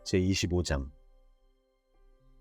제25장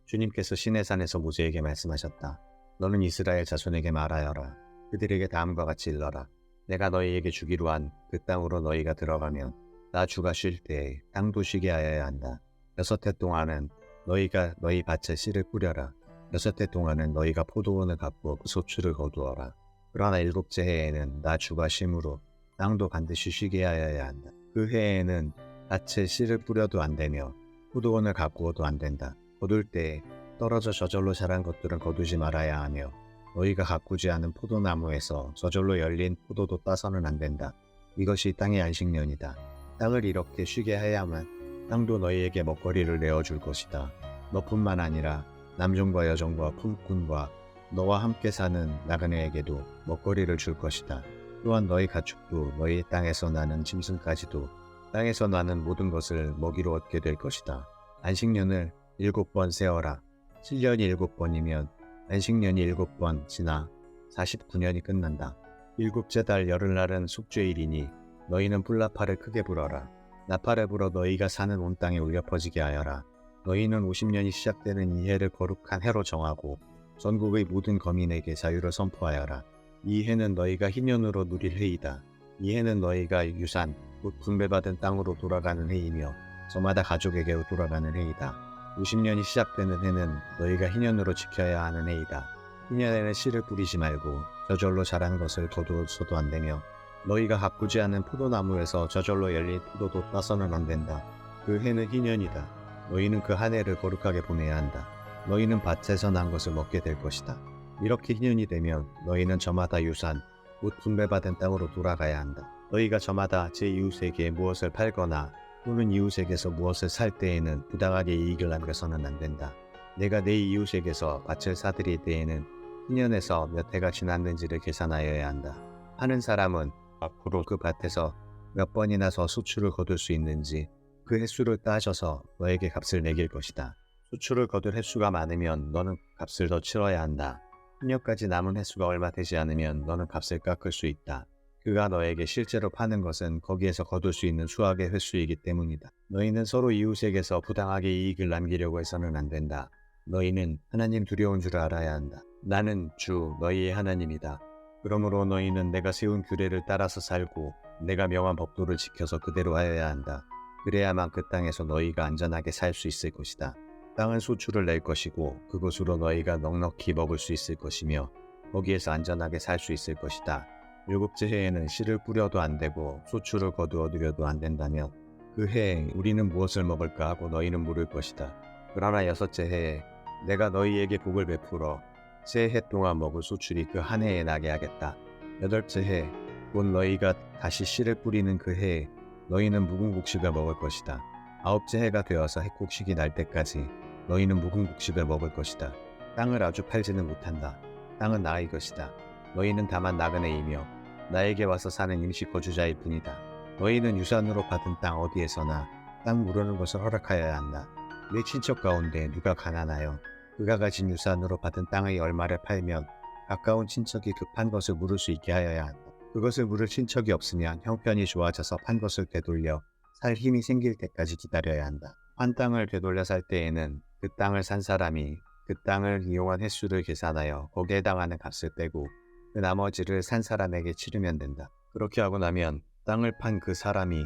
주님께서 시내산에서 모세에게 말씀하셨다. 너는 이스라엘 자손에게 말하여라. 그들에게 다음과 같이 일러라. 내가 너희에게 주기로 한 그 땅으로 너희가 들어가면 나 주가 쉴 때에 땅도 쉬게 하여야 한다. 6해 동안은 너희가 너희 밭에 씨를 뿌려라. 6해 동안은 너희가 포도원을 갖고 그 소출을 거두어라. 그러나 7째 해에는 나 주가 쉼으로 땅도 반드시 쉬게 하여야 한다. 그 해에는 밭에 씨를 뿌려도 안 되며 포도원을 가꾸어도 안 된다. 거둘 때에 떨어져 저절로 자란 것들은 거두지 말아야 하며 너희가 가꾸지 않은 포도나무에서 저절로 열린 포도도 따서는 안 된다. 이것이 땅의 안식년이다. 땅을 이렇게 쉬게 해야만 땅도 너희에게 먹거리를 내어줄 것이다. 너뿐만 아니라 남종과 여종과 품꾼과 너와 함께 사는 나그네에게도 먹거리를 줄 것이다. 또한 너희 가축도 너희 땅에서 나는 짐승까지도 땅에서 나는 모든 것을 먹이로 얻게 될 것이다. 안식년을 7번 세어라. 7년이 7번이면 안식년이 7번 지나 49년이 끝난다. 7째 달 열흘날은 숙제일이니 너희는 뿔나팔을 크게 불어라. 나팔을 불어 너희가 사는 온 땅에 울려 퍼지게 하여라. 너희는 50년이 시작되는 이 해를 거룩한 해로 정하고 전국의 모든 거민에게 자유를 선포하여라. 이 해는 너희가 희년으로 누릴 해이다. 이 해는 너희가 유산, 곧 분배받은 땅으로 돌아가는 해이며 저마다 가족에게로 돌아가는 해이다. 50년이 시작되는 해는 너희가 희년으로 지켜야 하는 해이다. 희년에는 씨를 뿌리지 말고 저절로 자란 것을 거두어서도 안 되며 너희가 가꾸지 않은 포도나무에서 저절로 열린 포도도 따서는 안 된다. 그 해는 희년이다. 너희는 그 한 해를 거룩하게 보내야 한다. 너희는 밭에서 난 것을 먹게 될 것이다. 이렇게 희년이 되면 너희는 저마다 유산, 곧 분배받은 땅으로 돌아가야 한다. 너희가 저마다 제 이웃에게 무엇을 팔거나 또는 이웃에게서 무엇을 살 때에는 부당하게 이익을 남겨서는 안 된다. 내가 내 이웃에게서 밭을 사들일 때에는 희년에서 몇 해가 지났는지를 계산하여야 한다. 파는 사람은 앞으로 그 밭에서 몇 번이나 더 수출을 거둘 수 있는지 그 횟수를 따져서 너에게 값을 매길 것이다. 수출을 거둘 횟수가 많으면 너는 값을 더 치러야 한다. 희년까지 남은 횟수가 얼마 되지 않으면 너는 값을 깎을 수 있다. 그가 너에게 실제로 파는 것은 거기에서 거둘 수 있는 수확의 횟수이기 때문이다. 너희는 서로 이웃에게서 부당하게 이익을 남기려고 해서는 안 된다. 너희는 하나님 두려운 줄 알아야 한다. 나는 주 너희의 하나님이다. 그러므로 너희는 내가 세운 규례를 따라서 살고 내가 명한 법도를 지켜서 그대로 하여야 한다. 그래야만 그 땅에서 너희가 안전하게 살 수 있을 것이다. 땅은 소출을 낼 것이고 그것으로 너희가 넉넉히 먹을 수 있을 것이며 거기에서 안전하게 살 수 있을 것이다. 7째 해에는 씨를 뿌려도 안 되고 소출을 거두어 들여도 안 된다면 그 해에 우리는 무엇을 먹을까 하고 너희는 물을 것이다. 그러나 6째 해에 내가 너희에게 복을 베풀어 세 해 동안 먹을 소출이 그 한 해에 나게 하겠다. 8째 해, 곧 너희가 다시 씨를 뿌리는 그 해에 너희는 묵은 곡식을 먹을 것이다. 9째 해가 되어서 해곡식이 날 때까지 너희는 묵은 곡식을 먹을 것이다. 땅을 아주 팔지는 못한다. 땅은 나의 것이다. 너희는 다만 나그네이며 나에게 와서 사는 임시 거주자일 뿐이다. 너희는 유산으로 받은 땅 어디에서나 땅 무르는 것을 허락하여야 한다. 내 친척 가운데 누가 가난하여 그가 가진 유산으로 받은 땅의 얼마를 팔면 가까운 친척이 그 판 것을 물을 수 있게 하여야 한다. 그것을 물을 친척이 없으면 형편이 좋아져서 판 것을 되돌려 살 힘이 생길 때까지 기다려야 한다. 판 땅을 되돌려 살 때에는 그 땅을 산 사람이 그 땅을 이용한 횟수를 계산하여 거기에 해당하는 값을 빼고 그 나머지를 산 사람에게 치르면 된다. 그렇게 하고 나면 땅을 판 그 사람이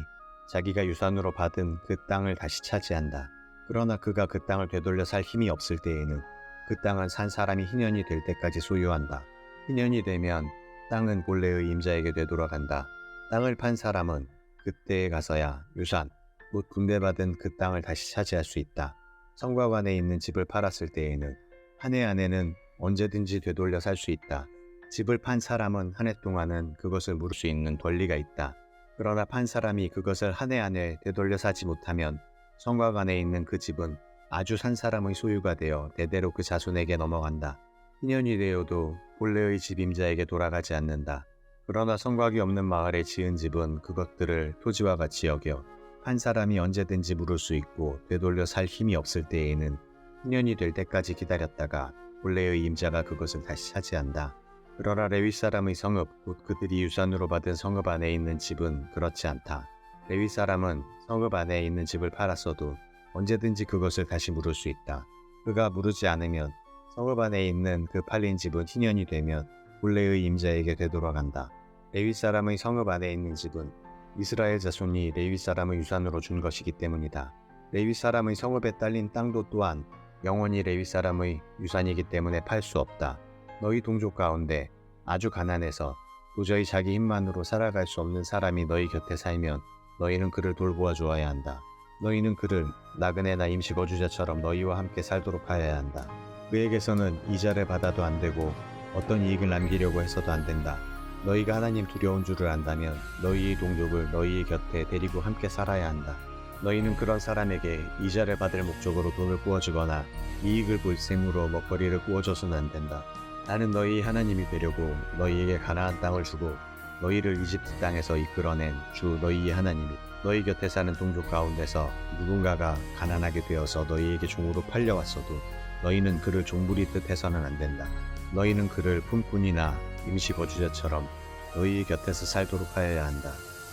자기가 유산으로 받은 그 땅을 다시 차지한다. 그러나 그가 그 땅을 되돌려 살 힘이 없을 때에는 그 땅은 산 사람이 희년이 될 때까지 소유한다. 희년이 되면 땅은 본래의 임자에게 되돌아간다. 땅을 판 사람은 그때에 가서야 유산, 곧 분배받은 그 땅을 다시 차지할 수 있다. 성곽 안에 있는 집을 팔았을 때에는 한 해 안에는 언제든지 되돌려 살 수 있다. 집을 판 사람은 한 해 동안은 그것을 물을 수 있는 권리가 있다. 그러나 판 사람이 그것을 한 해 안에 되돌려 사지 못하면 성곽 안에 있는 그 집은 아주 산 사람의 소유가 되어 대대로 그 자손에게 넘어간다. 희년이 되어도 본래의 집 임자에게 돌아가지 않는다. 그러나 성곽이 없는 마을에 지은 집은 그것들을 토지와 같이 여겨 판 사람이 언제든지 물을 수 있고 되돌려 살 힘이 없을 때에는 희년이 될 때까지 기다렸다가 본래의 임자가 그것을 다시 차지한다. 그러나 레위 사람의 성읍, 곧 그들이 유산으로 받은 성읍 안에 있는 집은 그렇지 않다. 레위 사람은 성읍 안에 있는 집을 팔았어도 언제든지 그것을 다시 물을 수 있다. 그가 물으지 않으면 성읍 안에 있는 그 팔린 집은 희년이 되면 본래의 임자에게 되돌아간다. 레위 사람의 성읍 안에 있는 집은 이스라엘 자손이 레위 사람의 유산으로 준 것이기 때문이다. 레위 사람의 성읍에 딸린 땅도 또한 영원히 레위 사람의 유산이기 때문에 팔 수 없다. 너희 동족 가운데 아주 가난해서 도저히 자기 힘만으로 살아갈 수 없는 사람이 너희 곁에 살면 너희는 그를 돌보아 주어야 한다. 너희는 그를 나그네나 임시 거주자처럼 너희와 함께 살도록 하여야 한다. 그에게서는 이자를 받아도 안 되고 어떤 이익을 남기려고 해서도 안 된다. 너희가 하나님 두려운 줄을 안다면 너희의 동족을 너희의 곁에 데리고 함께 살아야 한다. 너희는 그런 사람에게 이자를 받을 목적으로 돈을 구워주거나 이익을 볼 셈으로 먹거리를 구워줘서는 안 된다. 나는 너희 하나님이 되려고 너희에게 가나안 땅을 주고 너희를 이집트 땅에서 이끌어낸 주 너희의 하나님이 너희 곁에 사는 동족 가운데서 누군가가 가난하게 되어서 너희에게 종으로 팔려왔어도 너희는 그를 종부리듯 해서는 안 된다. 너희는 그를 품꾼이나 임시 거주자처럼 너희의 곁에서 살도록 하여야 한다.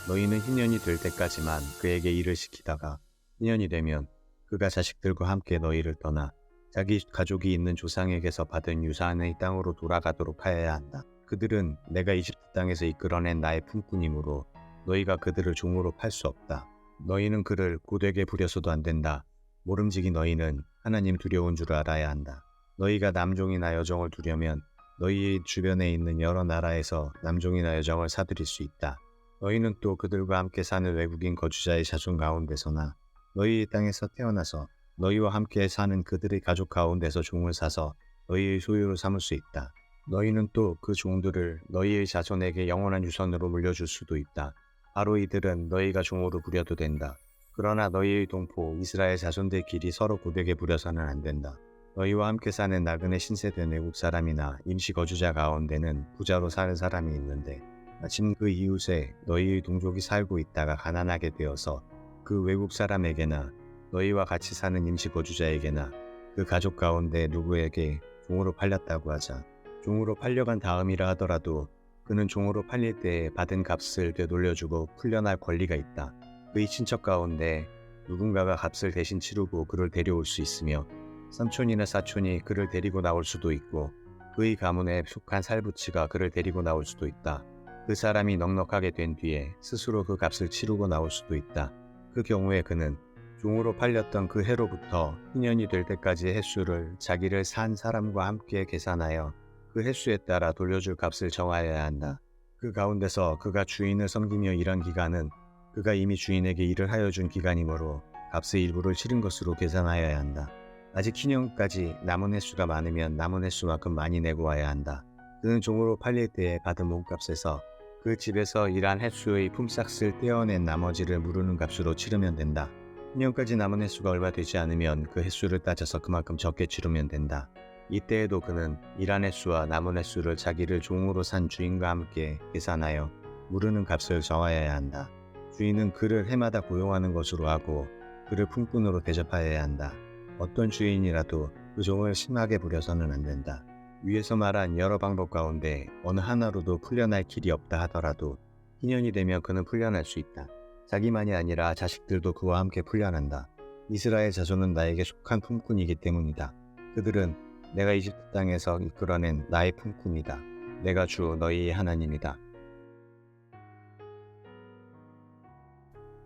너희는 희년이 될 때까지만 그에게 일을 시키다가 희년이 되면 그가 자식들과 함께 너희를 떠나 자기 가족이 있는 조상에게서 받은 유산의 땅으로 돌아가도록 하여야 한다. 그들은 내가 이집트 땅에서 이끌어낸 나의 품꾼이므로 너희가 그들을 종으로 팔 수 없다. 너희는 그를 고되게 부려서도 안 된다. 모름지기 너희는 하나님 두려운 줄 알아야 한다. 너희가 남종이나 여종을 두려면 너희 주변에 있는 여러 나라에서 남종이나 여종을 사들일 수 있다. 너희는 또 그들과 함께 사는 외국인 거주자의 자손 가운데서나 너희의 땅에서 태어나서 너희와 함께 사는 그들의 가족 가운데서 종을 사서 너희의 소유로 삼을 수 있다. 너희는 또 그 종들을 너희의 자손에게 영원한 유산으로 물려줄 수도 있다. 바로 이들은 너희가 종으로 부려도 된다. 그러나 너희의 동포 이스라엘 자손들끼리 서로 고되게 부려서는 안 된다. 너희와 함께 사는 나그네 신세된 외국 사람이나 임시 거주자 가운데는 부자로 사는 사람이 있는데 마침 그 이웃에 너희의 동족이 살고 있다가 가난하게 되어서 그 외국 사람에게나 너희와 같이 사는 임시 거주자에게나 그 가족 가운데 누구에게 종으로 팔렸다고 하자. 종으로 팔려간 다음이라 하더라도 그는 종으로 팔릴 때에 받은 값을 되돌려주고 풀려날 권리가 있다. 그의 친척 가운데 누군가가 값을 대신 치르고 그를 데려올 수 있으며 삼촌이나 사촌이 그를 데리고 나올 수도 있고 그의 가문에 속한 살부치가 그를 데리고 나올 수도 있다. 그 사람이 넉넉하게 된 뒤에 스스로 그 값을 치르고 나올 수도 있다. 그 경우에 그는 종으로 팔렸던 그 해로부터 희년이 될 때까지의 횟수를 자기를 산 사람과 함께 계산하여 그 횟수에 따라 돌려줄 값을 정하여야 한다. 그 가운데서 그가 주인을 섬기며 일한 기간은 그가 이미 주인에게 일을 하여 준 기간이므로 값의 일부를 치른 것으로 계산하여야 한다. 아직 희년까지 남은 횟수가 많으면 남은 횟수만큼 많이 내고 와야 한다. 그는 종으로 팔릴 때에 받은 몸값에서 그 집에서 일한 횟수의 품삯을 떼어낸 나머지를 무르는 값으로 치르면 된다. 희년까지 남은 횟수가 얼마 되지 않으면 그 횟수를 따져서 그만큼 적게 치르면 된다. 이때에도 그는 일한 횟수와 남은 횟수를 자기를 종으로 산 주인과 함께 계산하여 무르는 값을 정하여야 한다. 주인은 그를 해마다 고용하는 것으로 하고 그를 품꾼으로 대접하여야 한다. 어떤 주인이라도 그 종을 심하게 부려서는 안 된다. 위에서 말한 여러 방법 가운데 어느 하나로도 풀려날 길이 없다 하더라도 희년이 되면 그는 풀려날 수 있다. 자기만이 아니라 자식들도 그와 함께 풀려난다. 이스라엘 자손은 나에게 속한 품꾼이기 때문이다. 그들은 내가 이집트 땅에서 이끌어낸 나의 품꾼이다. 내가 주 너희의 하나님이다.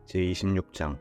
제26장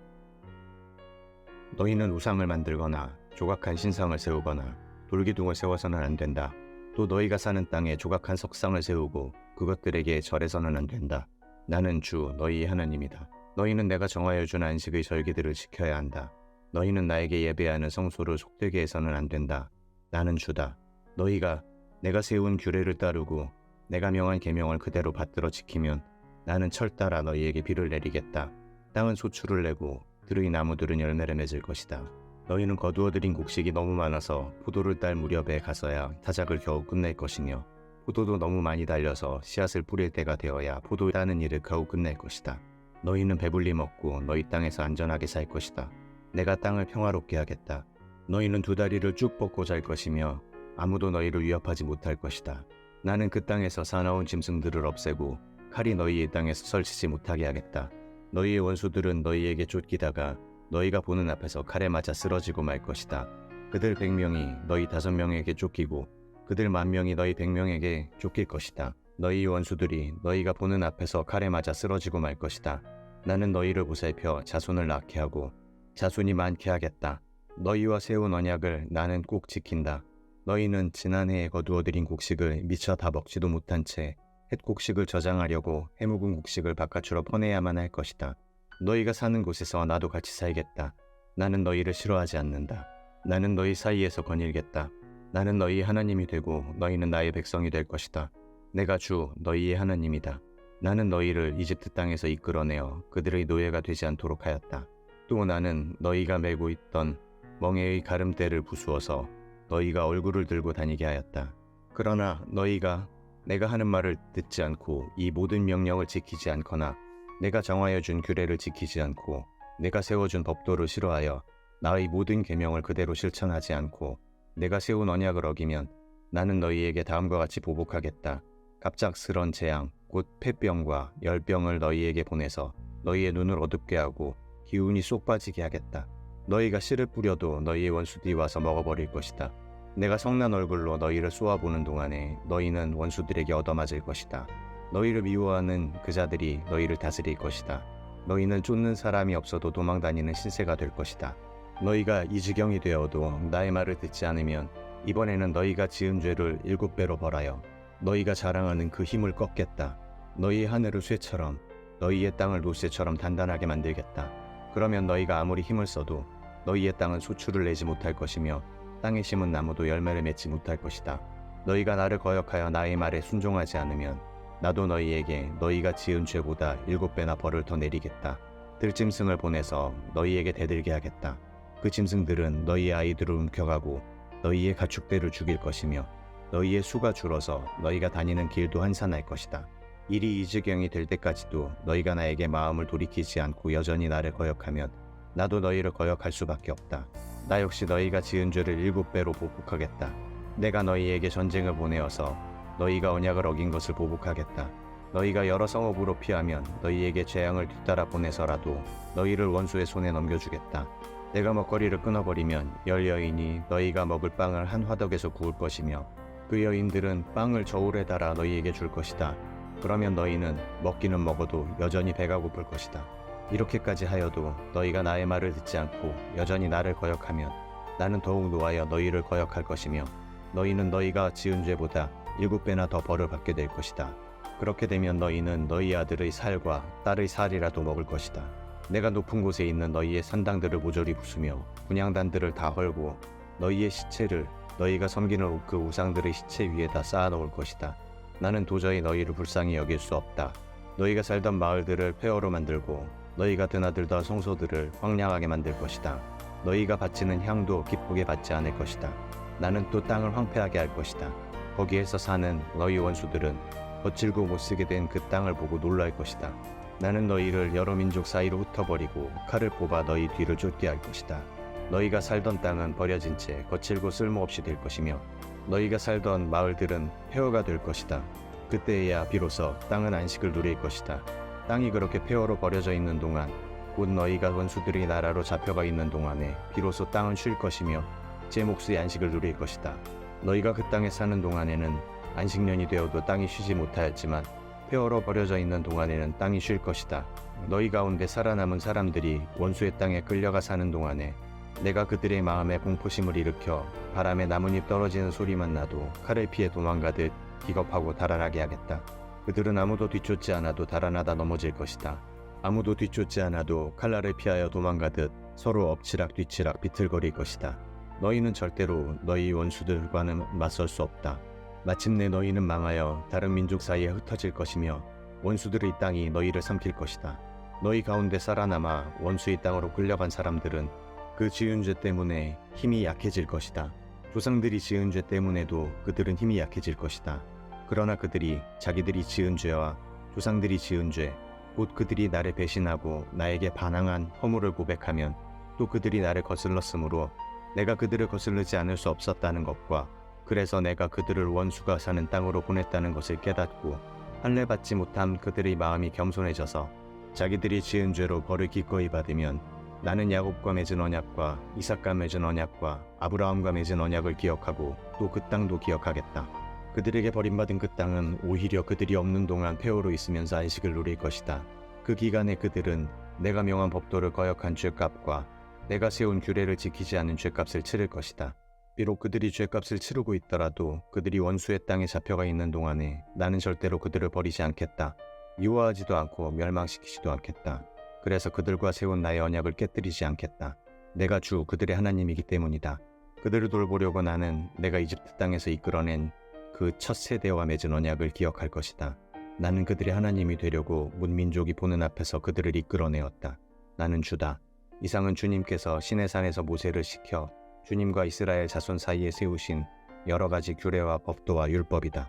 너희는 우상을 만들거나 조각한 신상을 세우거나 돌기둥을 세워서는 안 된다. 또 너희가 사는 땅에 조각한 석상을 세우고 그것들에게 절해서는 안 된다. 나는 주 너희의 하나님이다. 너희는 내가 정하여 준 안식의 절기들을 지켜야 한다. 너희는 나에게 예배하는 성소를 속되게 해서는 안 된다. 나는 주다. 너희가 내가 세운 규례를 따르고 내가 명한 계명을 그대로 받들어 지키면 나는 철 따라 너희에게 비를 내리겠다. 땅은 소출을 내고 들의 나무들은 열매를 맺을 것이다. 너희는 거두어들인 곡식이 너무 많아서 포도를 딸 무렵에 가서야 타작을 겨우 끝낼 것이며 포도도 너무 많이 달려서 씨앗을 뿌릴 때가 되어야 포도 따는 일을 겨우 끝낼 것이다. 너희는 배불리 먹고 너희 땅에서 안전하게 살 것이다. 내가 땅을 평화롭게 하겠다. 너희는 두 다리를 쭉 뻗고 잘 것이며 아무도 너희를 위협하지 못할 것이다. 나는 그 땅에서 사나운 짐승들을 없애고 칼이 너희의 땅에서 설치지 못하게 하겠다. 너희의 원수들은 너희에게 쫓기다가 너희가 보는 앞에서 칼에 맞아 쓰러지고 말 것이다. 그들 100명이 너희 5명에게 쫓기고 그들 10,000명이 너희 100명에게 쫓길 것이다. 너희 원수들이 너희가 보는 앞에서 칼에 맞아 쓰러지고 말 것이다. 나는 너희를 보살펴 자손을 낳게 하고 자손이 많게 하겠다. 너희와 세운 언약을 나는 꼭 지킨다. 너희는 지난해에 거두어들인 곡식을 미처 다 먹지도 못한 채 햇곡식을 저장하려고 해묵은 곡식을 바깥으로 퍼내야만 할 것이다. 너희가 사는 곳에서 나도 같이 살겠다. 나는 너희를 싫어하지 않는다. 나는 너희 사이에서 거닐겠다. 나는 너희의 하나님이 되고 너희는 나의 백성이 될 것이다. 내가 주 너희의 하나님이다. 나는 너희를 이집트 땅에서 이끌어내어 그들의 노예가 되지 않도록 하였다. 또 나는 너희가 메고 있던 멍에의 가름대를 부수어서 너희가 얼굴을 들고 다니게 하였다. 그러나 너희가 내가 하는 말을 듣지 않고 이 모든 명령을 지키지 않거나 내가 정하여 준 규례를 지키지 않고 내가 세워준 법도를 싫어하여 나의 모든 계명을 그대로 실천하지 않고 내가 세운 언약을 어기면 나는 너희에게 다음과 같이 보복하겠다. 갑작스런 재앙 곧 폐병과 열병을 너희에게 보내서 너희의 눈을 어둡게 하고 기운이 쏙 빠지게 하겠다. 너희가 씨를 뿌려도 너희의 원수들이 와서 먹어버릴 것이다. 내가 성난 얼굴로 너희를 쏘아보는 동안에 너희는 원수들에게 얻어맞을 것이다. 너희를 미워하는 그 자들이 너희를 다스릴 것이다. 너희는 쫓는 사람이 없어도 도망다니는 신세가 될 것이다. 너희가 이 지경이 되어도 나의 말을 듣지 않으면 이번에는 너희가 지은 죄를 7배로 벌하여 너희가 자랑하는 그 힘을 꺾겠다. 너희의 하늘을 쇠처럼 너희의 땅을 노쇠처럼 단단하게 만들겠다. 그러면 너희가 아무리 힘을 써도 너희의 땅은 소출을 내지 못할 것이며 땅에 심은 나무도 열매를 맺지 못할 것이다. 너희가 나를 거역하여 나의 말에 순종하지 않으면 나도 너희에게 너희가 지은 죄보다 7배나 벌을 더 내리겠다. 들짐승을 보내서 너희에게 대들게 하겠다. 그 짐승들은 너희의 아이들을 움켜가고 너희의 가축들을 죽일 것이며 너희의 수가 줄어서 너희가 다니는 길도 한산할 것이다. 일이 이 지경이 될 때까지도 너희가 나에게 마음을 돌이키지 않고 여전히 나를 거역하면 나도 너희를 거역할 수밖에 없다. 나 역시 너희가 지은 죄를 7배로 보복하겠다. 내가 너희에게 전쟁을 보내어서 너희가 언약을 어긴 것을 보복하겠다. 너희가 여러 성읍으로 피하면 너희에게 재앙을 뒤따라 보내서라도 너희를 원수의 손에 넘겨주겠다. 내가 먹거리를 끊어버리면 10여인이 너희가 먹을 빵을 한 화덕에서 구울 것이며 그 여인들은 빵을 저울에 달아 너희에게 줄 것이다. 그러면 너희는 먹기는 먹어도 여전히 배가 고플 것이다. 이렇게까지 하여도 너희가 나의 말을 듣지 않고 여전히 나를 거역하면 나는 더욱 노하여 너희를 거역할 것이며 너희는 너희가 지은 죄보다 7배나 더 벌을 받게 될 것이다. 그렇게 되면 너희는 너희 아들의 살과 딸의 살이라도 먹을 것이다. 내가 높은 곳에 있는 너희의 산당들을 모조리 부수며 분향단들을 다 헐고 너희의 시체를 너희가 섬기는 그 우상들의 시체 위에다 쌓아놓을 것이다. 나는 도저히 너희를 불쌍히 여길 수 없다. 너희가 살던 마을들을 폐허로 만들고 너희가 드나들던 성소들을 황량하게 만들 것이다. 너희가 바치는 향도 기쁘게 받지 않을 것이다. 나는 또 땅을 황폐하게 할 것이다. 거기에서 사는 너희 원수들은 거칠고 못쓰게 된 그 땅을 보고 놀랄 것이다. 나는 너희를 여러 민족 사이로 흩어버리고 칼을 뽑아 너희 뒤를 쫓게 할 것이다. 너희가 살던 땅은 버려진 채 거칠고 쓸모없이 될 것이며 너희가 살던 마을들은 폐허가 될 것이다. 그때에야 비로소 땅은 안식을 누릴 것이다. 땅이 그렇게 폐허로 버려져 있는 동안 곧 너희가 원수들의 나라로 잡혀가 있는 동안에 비로소 땅은 쉴 것이며 제 몫의 안식을 누릴 것이다. 너희가 그 땅에 사는 동안에는 안식년이 되어도 땅이 쉬지 못하였지만 폐허로 버려져 있는 동안에는 땅이 쉴 것이다. 너희 가운데 살아남은 사람들이 원수의 땅에 끌려가 사는 동안에 내가 그들의 마음에 공포심을 일으켜 바람에 나뭇잎 떨어지는 소리만 나도 칼을 피해 도망가듯 기겁하고 달아나게 하겠다. 그들은 아무도 뒤쫓지 않아도 달아나다 넘어질 것이다. 아무도 뒤쫓지 않아도 칼날을 피하여 도망가듯 서로 엎치락 뒤치락 비틀거릴 것이다. 너희는 절대로 너희 원수들과는 맞설 수 없다. 마침내 너희는 망하여 다른 민족 사이에 흩어질 것이며 원수들의 땅이 너희를 삼킬 것이다. 너희 가운데 살아남아 원수의 땅으로 끌려간 사람들은 그 지은 죄 때문에 힘이 약해질 것이다. 조상들이 지은 죄 때문에도 그들은 힘이 약해질 것이다. 그러나 그들이 자기들이 지은 죄와 조상들이 지은 죄, 곧 그들이 나를 배신하고 나에게 반항한 허물을 고백하면 또 그들이 나를 거슬렀으므로 내가 그들을 거슬르지 않을 수 없었다는 것과 그래서 내가 그들을 원수가 사는 땅으로 보냈다는 것을 깨닫고 할례받지 못한 그들의 마음이 겸손해져서 자기들이 지은 죄로 벌을 기꺼이 받으면 나는 야곱과 맺은 언약과 이삭과 맺은 언약과 아브라함과 맺은 언약을 기억하고 또 그 땅도 기억하겠다. 그들에게 버림받은 그 땅은 오히려 그들이 없는 동안 폐허로 있으면서 안식을 누릴 것이다. 그 기간에 그들은 내가 명한 법도를 거역한 죄값과 내가 세운 규례를 지키지 않은 죄값을 치를 것이다. 비록 그들이 죄값을 치르고 있더라도 그들이 원수의 땅에 잡혀가 있는 동안에 나는 절대로 그들을 버리지 않겠다. 미워하지도 않고 멸망시키지도 않겠다. 그래서 그들과 세운 나의 언약을 깨뜨리지 않겠다. 내가 주 그들의 하나님이기 때문이다. 그들을 돌보려고 나는 내가 이집트 땅에서 이끌어낸 그 첫 세대와 맺은 언약을 기억할 것이다. 나는 그들의 하나님이 되려고 문민족이 보는 앞에서 그들을 이끌어내었다. 나는 주다. 이상은 주님께서 시내산에서 모세를 시켜 주님과 이스라엘 자손 사이에 세우신 여러 가지 규례와 법도와 율법이다.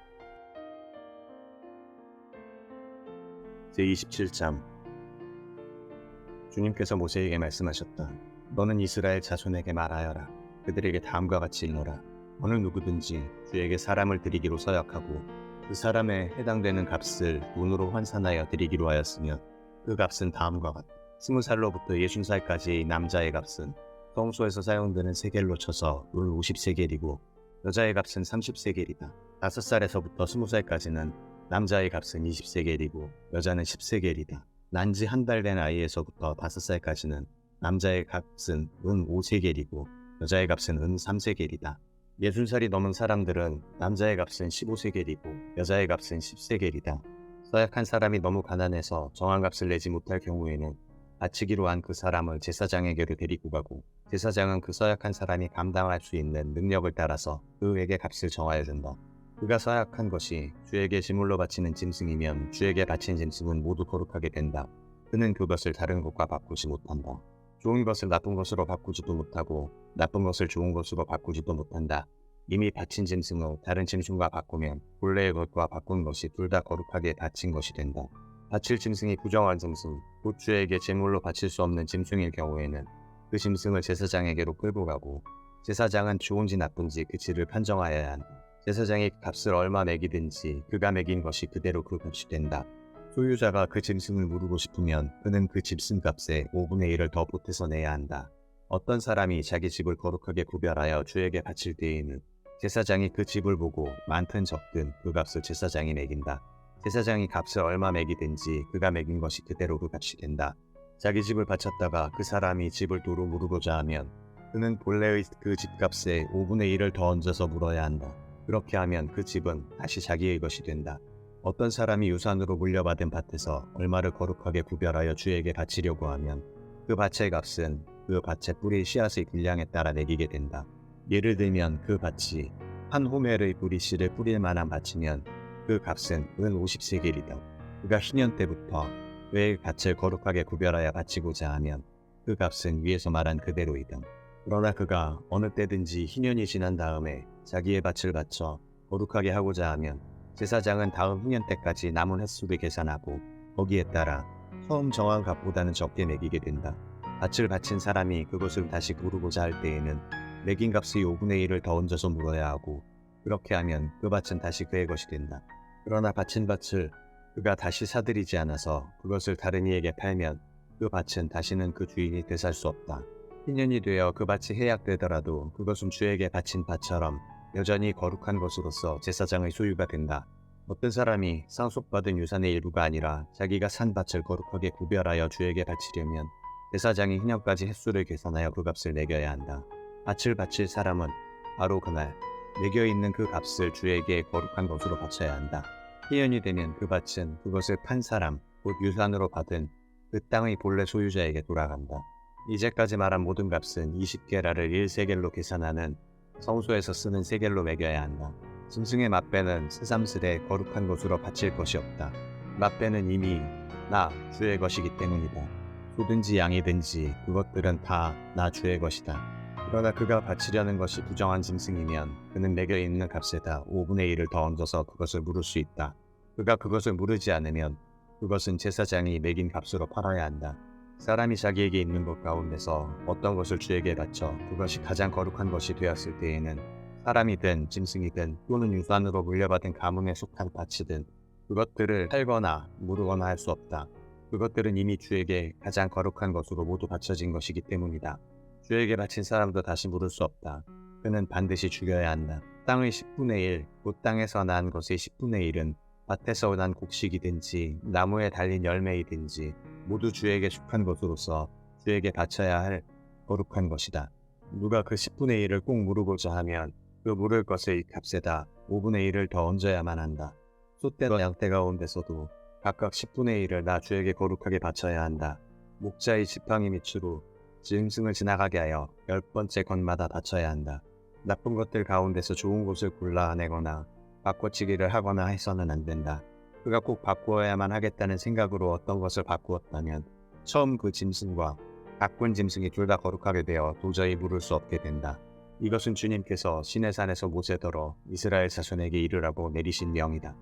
제27장 주님께서 모세에게 말씀하셨다. 너는 이스라엘 자손에게 말하여라. 그들에게 다음과 같이 일러라. 어느 누구든지 주에게 사람을 드리기로 서약하고 그 사람에 해당되는 값을 돈으로 환산하여 드리기로 하였으면 그 값은 다음과 같다. 20살로부터 60살까지의 남자의 값은 성소에서 사용되는 세겔로 쳐서 룰 50세겔이고 여자의 값은 30세겔이다. 5살에서부터 20살까지는 남자의 값은 20세겔이고 여자는 10세겔이다. 난지 한 달 된 아이에서부터 5살까지는 남자의 값은 은 5세겔이고 여자의 값은 은 3세겔이다. 60살이 넘은 사람들은 남자의 값은 15세겔이고 여자의 값은 10세겔이다. 서약한 사람이 너무 가난해서 정한 값을 내지 못할 경우에는 바치기로 한 그 사람을 제사장에게로 데리고 가고 제사장은 그 서약한 사람이 감당할 수 있는 능력을 따라서 그에게 값을 정하여 준다. 그가 서약한 것이 주에게 제물로 바치는 짐승이면 주에게 바친 짐승은 모두 거룩하게 된다. 그는 그것을 다른 것과 바꾸지 못한다. 좋은 것을 나쁜 것으로 바꾸지도 못하고 나쁜 것을 좋은 것으로 바꾸지도 못한다. 이미 바친 짐승을 다른 짐승과 바꾸면 본래의 것과 바꾼 것이 둘 다 거룩하게 바친 것이 된다. 바칠 짐승이 부정한 짐승, 곧 주에게 제물로 바칠 수 없는 짐승일 경우에는 그 짐승을 제사장에게로 끌고 가고 제사장은 좋은지 나쁜지 그 질을 판정하여야 한다. 제사장이 값을 얼마 매기든지 그가 매긴 것이 그대로 그 값이 된다. 소유자가 그 짐승을 무르고 싶으면 그는 그 짐승 값의 5분의 1을 더 보태서 내야 한다. 어떤 사람이 자기 집을 거룩하게 구별하여 주에게 바칠 때에는 제사장이 그 집을 보고 많든 적든 그 값을 제사장이 매긴다. 제사장이 값을 얼마 매기든지 그가 매긴 것이 그대로 그 값이 된다. 자기 집을 바쳤다가 그 사람이 집을 도로 무르고자 하면 그는 본래의 그 집값의 5분의 1을 더 얹어서 물어야 한다. 그렇게 하면 그 집은 다시 자기의 것이 된다. 어떤 사람이 유산으로 물려받은 밭에서 얼마를 거룩하게 구별하여 주에게 바치려고 하면 그 밭의 값은 그 밭의 뿌리 씨앗의 분량에 따라 매기게 된다. 예를 들면 그 밭이 한 호멜의 뿌리 씨를 뿌릴 만한 밭이면 그 값은 은 50세겔이다. 그가 희년 때부터 왜 밭을 거룩하게 구별하여 바치고자 하면 그 값은 위에서 말한 그대로이다. 그러나 그가 어느 때든지 희년이 지난 다음에 자기의 밭을 바쳐 거룩하게 하고자 하면 제사장은 다음 희년 때까지 남은 횟수를 계산하고 거기에 따라 처음 정한 값보다는 적게 매기게 된다. 밭을 바친 사람이 그것을 다시 부르고자 할 때에는 매긴 값의 5분의 1을 더 얹어서 물어야 하고 그렇게 하면 그 밭은 다시 그의 것이 된다. 그러나 바친 밭을 그가 다시 사들이지 않아서 그것을 다른 이에게 팔면 그 밭은 다시는 그 주인이 되살 수 없다. 희년이 되어 그 밭이 해약되더라도 그것은 주에게 바친 밭처럼 여전히 거룩한 것으로서 제사장의 소유가 된다. 어떤 사람이 상속받은 유산의 일부가 아니라 자기가 산 밭을 거룩하게 구별하여 주에게 바치려면 제사장이 희년까지 횟수를 계산하여 그 값을 매겨야 한다. 밭을 바칠 사람은 바로 그날 매겨있는 그 값을 주에게 거룩한 것으로 바쳐야 한다. 희년이 되면 그 밭은 그것을 판 사람, 곧 유산으로 받은 그 땅의 본래 소유자에게 돌아간다. 이제까지 말한 모든 값은 20게라를 1세겔로 계산하는 성소에서 쓰는 세겔로 매겨야 한다. 짐승의 맛배는 새삼스레 거룩한 것으로 바칠 것이 없다. 맛배는 이미 나 주의 것이기 때문이다. 소든지 양이든지 그것들은 다 나 주의 것이다. 그러나 그가 바치려는 것이 부정한 짐승이면 그는 매겨 있는 값에다 5분의 1을 더 얹어서 그것을 물을 수 있다. 그가 그것을 물으지 않으면 그것은 제사장이 매긴 값으로 팔아야 한다. 사람이 자기에게 있는 것 가운데서 어떤 것을 주에게 바쳐 그것이 가장 거룩한 것이 되었을 때에는 사람이든 짐승이든 또는 유산으로 물려받은 가문에 속한 밭이든 그것들을 팔거나 무르거나 할 수 없다. 그것들은 이미 주에게 가장 거룩한 것으로 모두 바쳐진 것이기 때문이다. 주에게 바친 사람도 다시 물을 수 없다. 그는 반드시 죽여야 한다. 땅의 10분의 1, 곧 땅에서 난 것의 10분의 1은 밭에서 난 곡식이든지 나무에 달린 열매이든지 모두 주에게 속한 것으로서 주에게 바쳐야 할 거룩한 것이다. 누가 그 10분의 1을 꼭 물으고자 하면 그 물을 것의 값에다 5분의 1을 더 얹어야만 한다. 소떼와 양떼 가운데서도 각각 10분의 1을 나 주에게 거룩하게 바쳐야 한다. 목자의 지팡이 밑으로 짐승을 지나가게 하여 10번째 것마다 바쳐야 한다. 나쁜 것들 가운데서 좋은 것을 골라내거나 바꿔치기를 하거나 해서는 안 된다. 그가 꼭 바꾸어야만 하겠다는 생각으로 어떤 것을 바꾸었다면 처음 그 짐승과 바꾼 짐승이 둘 다 거룩하게 되어 도저히 물을 수 없게 된다. 이것은 주님께서 시내산에서 모세더러 이스라엘 자손에게 이르라고 내리신 명이다.